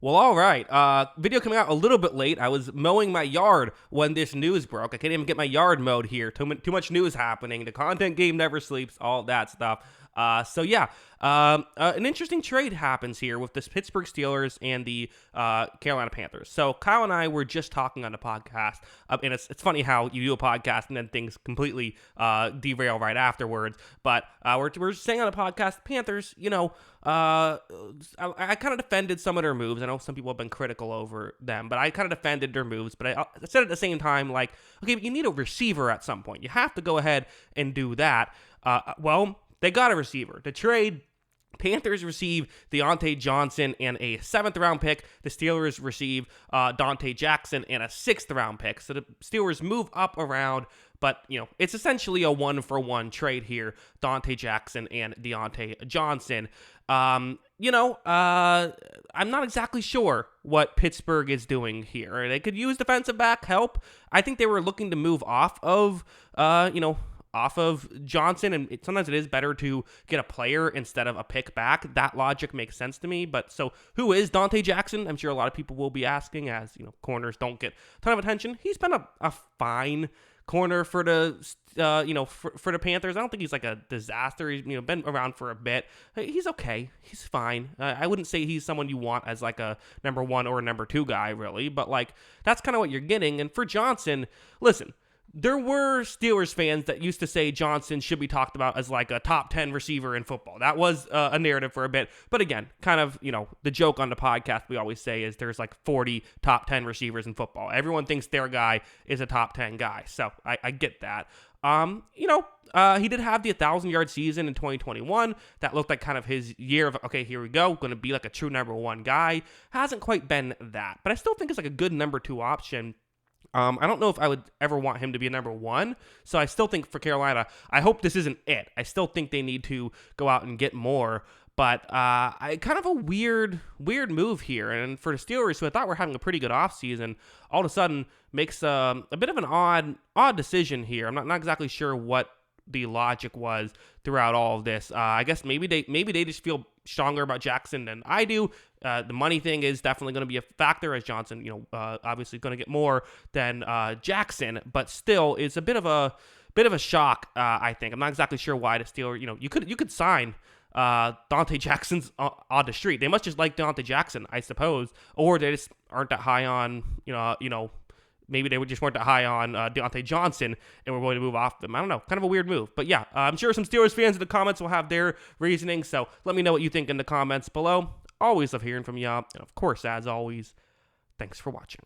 Well, all right. Video coming out a little bit late. I was mowing my yard when this news broke. I can't even get my yard mowed here. Too much news happening. The content game never sleeps. All that stuff. An interesting trade happens here with the Pittsburgh Steelers and the Carolina Panthers. So Kyle and I were just talking on the podcast, and it's funny how you do a podcast and then things completely derail right afterwards. But we're saying on the podcast, Panthers, I kind of defended some of their moves. I know some people have been critical over them, but I kind of defended their moves. But I said at the same time, like, okay, but you need a receiver at some point. You have to go ahead and do that. They got a receiver. The trade, Panthers receive Diontae Johnson and a 7th-round pick. The Steelers receive Diontae Jackson and a 6th-round pick. So the Steelers move up around, but, it's essentially a one-for-one trade here. Diontae Jackson and Diontae Johnson. I'm not exactly sure what Pittsburgh is doing here. They could use defensive back help. I think they were looking to move off of Johnson, and sometimes it is better to get a player instead of a pick back. That logic makes sense to me. But so who is Diontae Jackson? I'm sure a lot of people will be asking, as corners don't get a ton of attention. He's been a fine corner for the for the Panthers. I don't think he's like a disaster. He's been around for a bit. He's okay. He's fine. I wouldn't say he's someone you want as like a number 1 or a number 2 guy, really. But like that's kind of what you're getting. And for Johnson, listen. There were Steelers fans that used to say Johnson should be talked about as like a top 10 receiver in football. That was a narrative for a bit. But again, kind of, the joke on the podcast we always say is there's like 40 top 10 receivers in football. Everyone thinks their guy is a top 10 guy. So I get that. He did have the 1,000-yard season in 2021. That looked like kind of his year of, okay, here we go. Going to be like a true number 1 guy. Hasn't quite been that. But I still think it's like a good number 2 option. I don't know if I would ever want him to be a number 1, so I still think for Carolina, I hope this isn't it. I still think they need to go out and get more, but kind of a weird move here. And for the Steelers, who I thought were having a pretty good offseason, all of a sudden makes a bit of an odd decision here. I'm not exactly sure what the logic was throughout all of this. I guess maybe they just feel stronger about Jackson than I do. The money thing is definitely going to be a factor, as Johnson, obviously going to get more than Jackson, but still it's a bit of a shock. I think I'm not exactly sure why the Steelers. You could sign Diontae Jackson's on the street. They must just like Diontae Jackson, I suppose, or they just aren't that high on Maybe they just weren't that high on Diontae Johnson and were willing to move off them. I don't know. Kind of a weird move. But yeah, I'm sure some Steelers fans in the comments will have their reasoning. So let me know what you think in the comments below. Always love hearing from y'all. And of course, as always, thanks for watching.